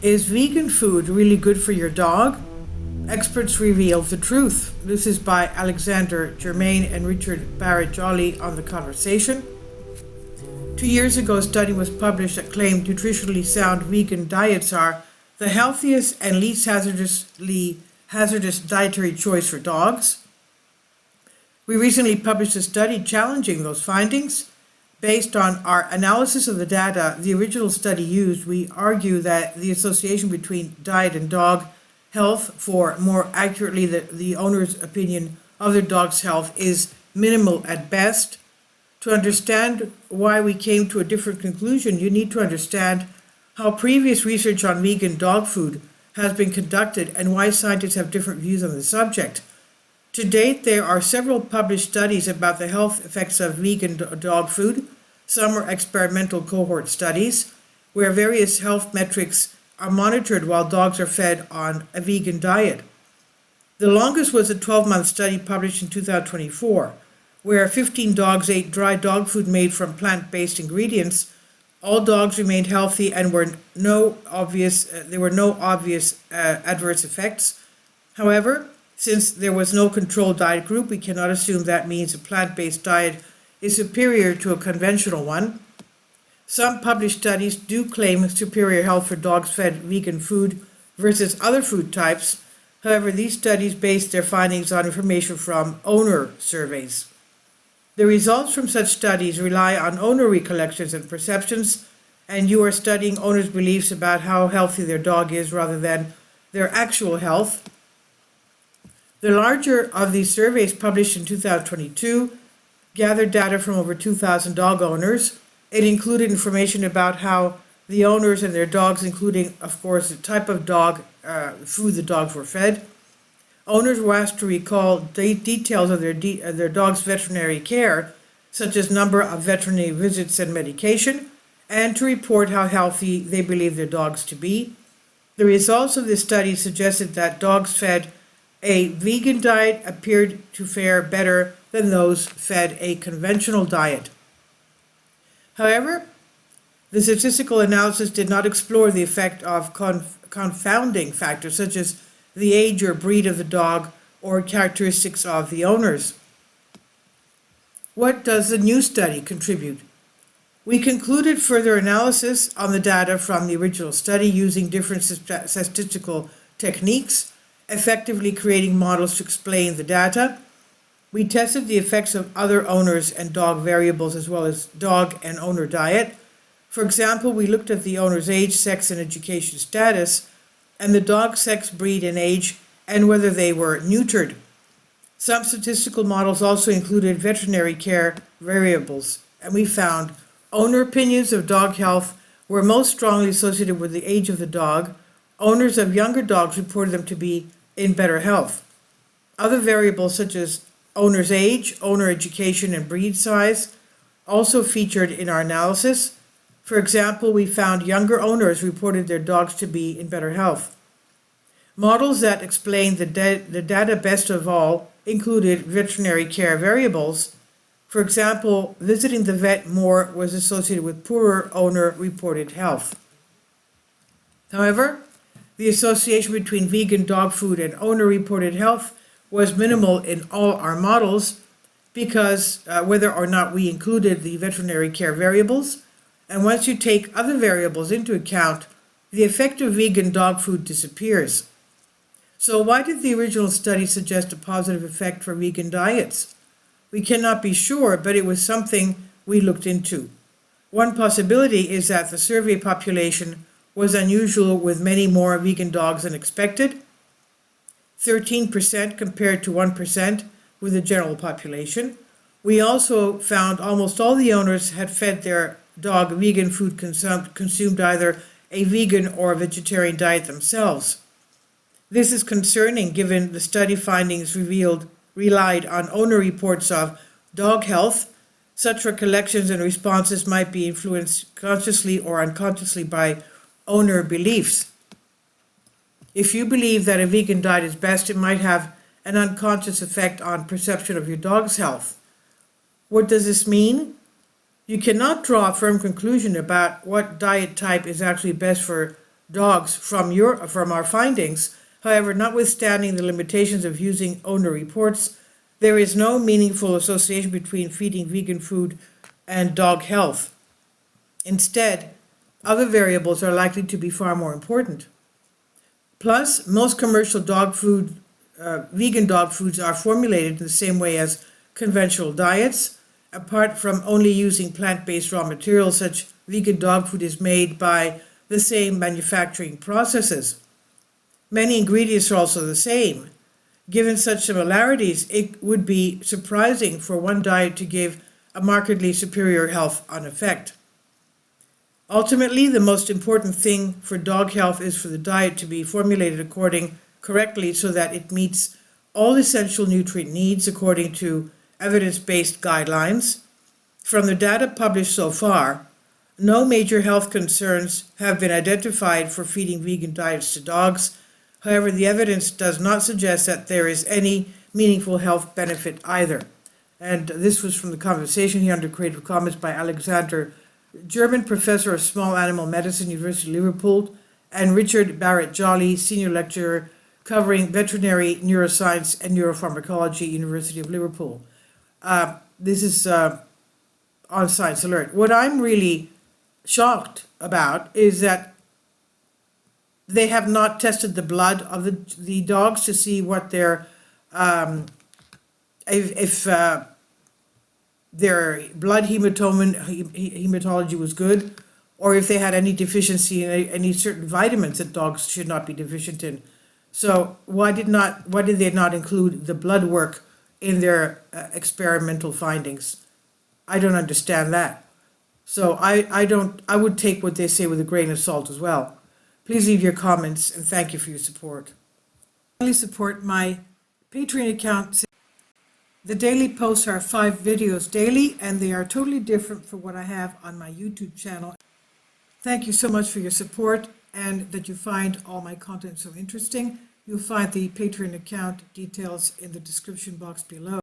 Is vegan food really good for your dog? Experts reveal the truth. This is by Alexander Germain and Richard Barrett Jolly on The Conversation. 2 years ago, a study was published that claimed nutritionally sound vegan diets are the healthiest and least hazardous dietary choice for dogs. We recently published a study challenging those findings. Based on our analysis of the data the original study used, we argue that the association between diet and dog health, for more accurately the owner's opinion of their dog's health, is minimal at best. To understand why we came to a different conclusion, you need to understand how previous research on vegan dog food has been conducted and why scientists have different views on the subject. To date, there are several published studies about the health effects of vegan dog food. Some are experimental cohort studies, where various health metrics are monitored while dogs are fed on a vegan diet. The longest was a 12-month study published in 2024, where 15 dogs ate dry dog food made from plant-based ingredients. All dogs remained healthy and there were no obvious adverse effects. However, since there was no control diet group, we cannot assume that means a plant-based diet is superior to a conventional one. Some published studies do claim superior health for dogs fed vegan food versus other food types. However, these studies base their findings on information from owner surveys. The results from such studies rely on owner recollections and perceptions, and you are studying owners' beliefs about how healthy their dog is rather than their actual health. The larger of these surveys, published in 2022, gathered data from over 2,000 dog owners. It included information about how the owners and their dogs, including, of course, the type of dog, food the dogs were fed. Owners were asked to recall details of their dog's veterinary care, such as number of veterinary visits and medication, and to report how healthy they believe their dogs to be. The results of this study suggested that dogs fed a vegan diet appeared to fare better than those fed a conventional diet. However, the statistical analysis did not explore the effect of confounding factors such as the age or breed of the dog or characteristics of the owners. What does the new study contribute? We concluded further analysis on the data from the original study using different statistical techniques, effectively creating models to explain the data. We tested the effects of other owners and dog variables as well as dog and owner diet. For example, we looked at the owner's age, sex, and education status, and the dog's sex, breed, and age, and whether they were neutered. Some statistical models also included veterinary care variables, and we found owner opinions of dog health were most strongly associated with the age of the dog. Owners of younger dogs reported them to be in better health. Other variables such as owner's age, owner education, and breed size also featured in our analysis. For example, we found younger owners reported their dogs to be in better health. Models that explained the data best of all included veterinary care variables. For example, visiting the vet more was associated with poorer owner-reported health. However, the association between vegan dog food and owner-reported health was minimal in all our models because whether or not we included the veterinary care variables, and once you take other variables into account, the effect of vegan dog food disappears. So why did the original study suggest a positive effect for vegan diets? We cannot be sure, but it was something we looked into. One possibility is that the survey population was unusual with many more vegan dogs than expected, 13% compared to 1% with the general population. We also found almost all the owners had fed their dog vegan food consumed either a vegan or a vegetarian diet themselves. This is concerning given the study findings relied on owner reports of dog health. Such recollections and responses might be influenced consciously or unconsciously by owner beliefs. If you believe that a vegan diet is best, it might have an unconscious effect on perception of your dog's health. What does this mean? You cannot draw a firm conclusion about what diet type is actually best for dogs from our findings. However, notwithstanding the limitations of using owner reports, there is no meaningful association between feeding vegan food and dog health. Instead, other variables are likely to be far more important. Plus, most commercial vegan dog foods are formulated in the same way as conventional diets. Apart from only using plant-based raw materials, such vegan dog food is made by the same manufacturing processes. Many ingredients are also the same. Given such similarities, it would be surprising for one diet to give a markedly superior health effect. Ultimately, the most important thing for dog health is for the diet to be formulated correctly so that it meets all essential nutrient needs according to evidence-based guidelines. From the data published so far, no major health concerns have been identified for feeding vegan diets to dogs. However, the evidence does not suggest that there is any meaningful health benefit either. And this was from the conversation here under Creative Commons by Alexander German, professor of small animal medicine, University of Liverpool, and Richard Barrett Jolly, senior lecturer covering veterinary neuroscience and neuropharmacology, University of Liverpool. This is on Science Alert. What I'm really shocked about is that they have not tested the blood of the dogs to see what their if their blood hematology was good, or if they had any deficiency in any certain vitamins that dogs should not be deficient in. So why did they not include the blood work in their experimental findings? I don't understand that. So I would take what they say with a grain of salt as well. Please leave your comments and thank you for your support. Please support my Patreon account. The daily posts are 5 videos daily, and they are totally different from what I have on my YouTube channel. Thank you so much for your support and that you find all my content so interesting. You'll find the Patreon account details in the description box below.